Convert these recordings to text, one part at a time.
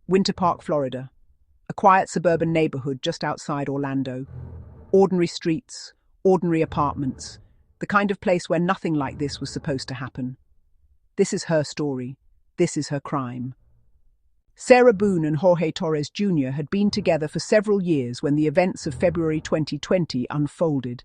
Winter Park, Florida. A quiet suburban neighborhood just outside Orlando. Ordinary streets, ordinary apartments. The kind of place where nothing like this was supposed to happen. This is her story. This is her crime. Sarah Boone and Jorge Torres Jr. had been together for several years when the events of February 2020 unfolded.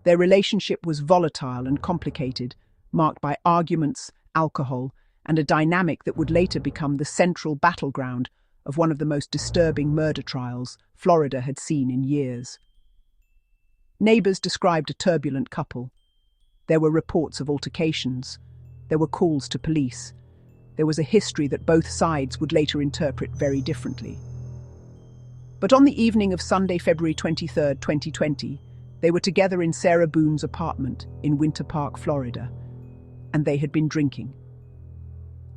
Their relationship was volatile and complicated, marked by arguments, alcohol, and a dynamic that would later become the central battleground of one of the most disturbing murder trials Florida had seen in years. Neighbors described a turbulent couple. There were reports of altercations. There were calls to police. There was a history that both sides would later interpret very differently. But on the evening of Sunday, February 23, 2020, they were together in Sarah Boone's apartment in Winter Park, Florida, and they had been drinking.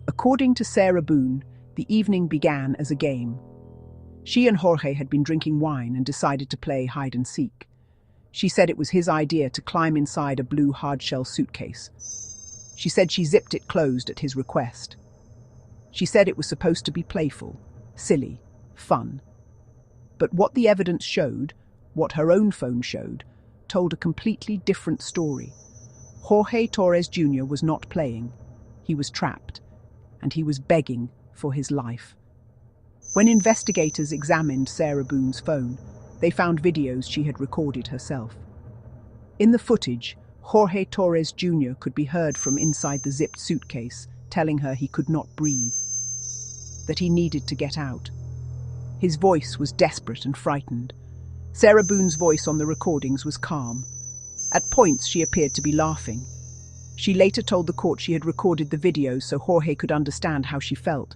According to Sarah Boone, the evening began as a game. She and Jorge had been drinking wine and decided to play hide and seek. She said it was his idea to climb inside a blue hardshell suitcase. She said she zipped it closed at his request. She said it was supposed to be playful, silly, fun. But what the evidence showed, what her own phone showed, told a completely different story. Jorge Torres Jr. was not playing. He was trapped, and he was begging for his life. When investigators examined Sarah Boone's phone, they found videos she had recorded herself. In the footage, Jorge Torres Jr. could be heard from inside the zipped suitcase, telling her he could not breathe, that he needed to get out. His voice was desperate and frightened. Sarah Boone's voice on the recordings was calm. At points, she appeared to be laughing. She later told the court she had recorded the videos so Jorge could understand how she felt,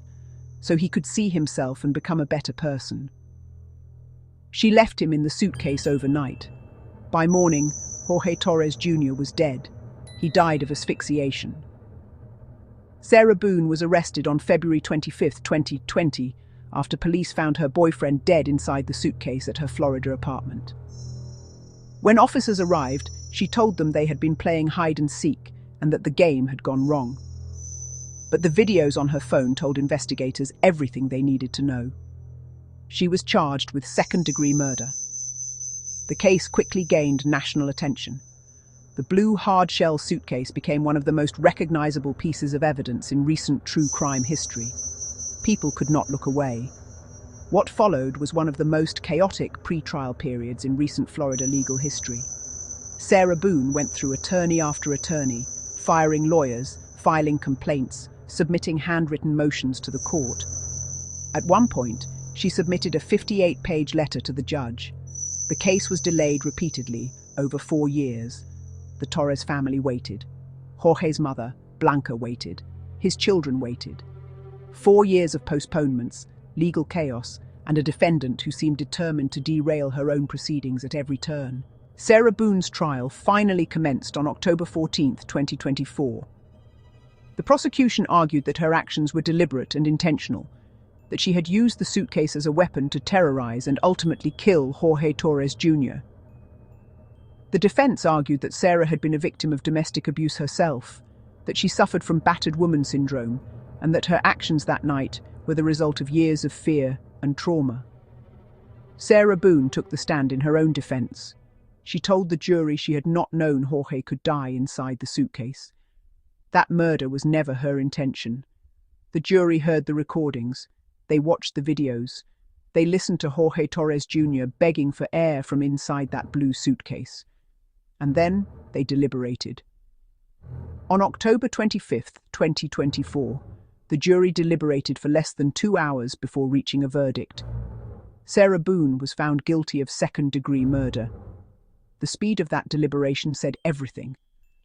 so he could see himself and become a better person. She left him in the suitcase overnight. By morning, Jorge Torres Jr. was dead. He died of asphyxiation. Sarah Boone was arrested on February 25, 2020, after police found her boyfriend dead inside the suitcase at her Florida apartment. When officers arrived, she told them they had been playing hide and seek and that the game had gone wrong. But the videos on her phone told investigators everything they needed to know. She was charged with second-degree murder. The case quickly gained national attention. The blue hardshell suitcase became one of the most recognizable pieces of evidence in recent true crime history. People could not look away. What followed was one of the most chaotic pre-trial periods in recent Florida legal history. Sarah Boone went through attorney after attorney, firing lawyers, filing complaints, submitting handwritten motions to the court. At one point, she submitted a 58-page letter to the judge. The case was delayed repeatedly, over 4 years. The Torres family waited. Jorge's mother, Blanca, waited. His children waited. 4 years of postponements, legal chaos, and a defendant who seemed determined to derail her own proceedings at every turn. Sarah Boone's trial finally commenced on October 14, 2024. The prosecution argued that her actions were deliberate and intentional, that she had used the suitcase as a weapon to terrorize and ultimately kill Jorge Torres Jr. The defense argued that Sarah had been a victim of domestic abuse herself, that she suffered from battered woman syndrome, and that her actions that night were the result of years of fear and trauma. Sarah Boone took the stand in her own defense. She told the jury she had not known Jorge could die inside the suitcase. That murder was never her intention. The jury heard the recordings. They watched the videos. They listened to Jorge Torres Jr. begging for air from inside that blue suitcase. And then they deliberated. On October 25, 2024, the jury deliberated for less than 2 hours before reaching a verdict. Sarah Boone was found guilty of second-degree murder. The speed of that deliberation said everything.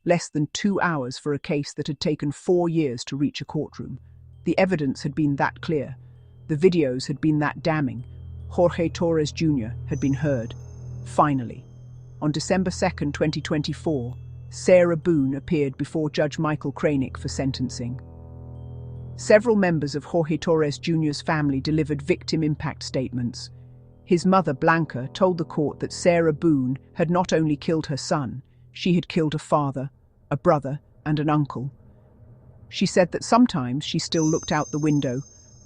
Less than 2 hours for a case that had taken 4 years to reach a courtroom. The evidence had been that clear. The videos had been that damning. Jorge Torres Jr. had been heard. Finally, on December 2, 2024, Sarah Boone appeared before Judge Michael Kranick for sentencing. Several members of Jorge Torres Jr.'s family delivered victim impact statements. His mother, Blanca, told the court that Sarah Boone had not only killed her son, she had killed a father, a brother, and an uncle. She said that sometimes she still looked out the window,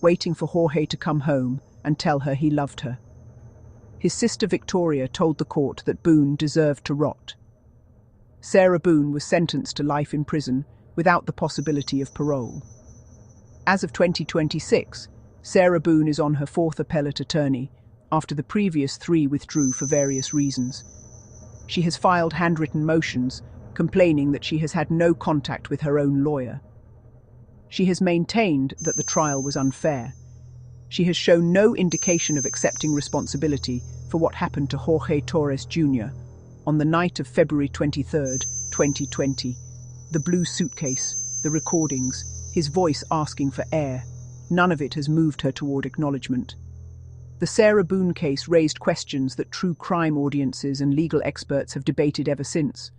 waiting for Jorge to come home and tell her he loved her. His sister Victoria told the court that Boone deserved to rot. Sarah Boone was sentenced to life in prison without the possibility of parole. As of 2026, Sarah Boone is on her fourth appellate attorney, after the previous three withdrew for various reasons. She has filed handwritten motions, complaining that she has had no contact with her own lawyer. She has maintained that the trial was unfair. She has shown no indication of accepting responsibility for what happened to Jorge Torres Jr. on the night of February 23, 2020. The blue suitcase, the recordings, his voice asking for air, none of it has moved her toward acknowledgement. The Sarah Boone case raised questions that true crime audiences and legal experts have debated ever since.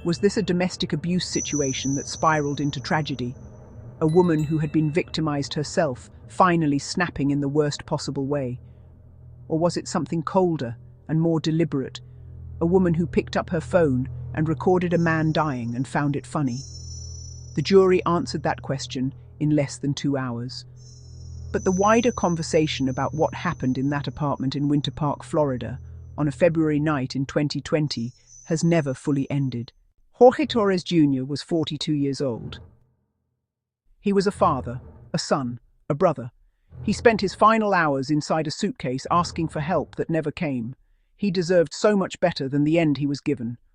Was this a domestic abuse situation that spiraled into tragedy? A woman who had been victimized herself, finally snapping in the worst possible way? Or was it something colder and more deliberate? A woman who picked up her phone and recorded a man dying and found it funny? The jury answered that question in less than 2 hours. But the wider conversation about what happened in that apartment in Winter Park, Florida, on a February night in 2020 has never fully ended. Jorge Torres Jr. was 42 years old. He was a father, a son, a brother. He spent his final hours inside a suitcase asking for help that never came. He deserved so much better than the end he was given.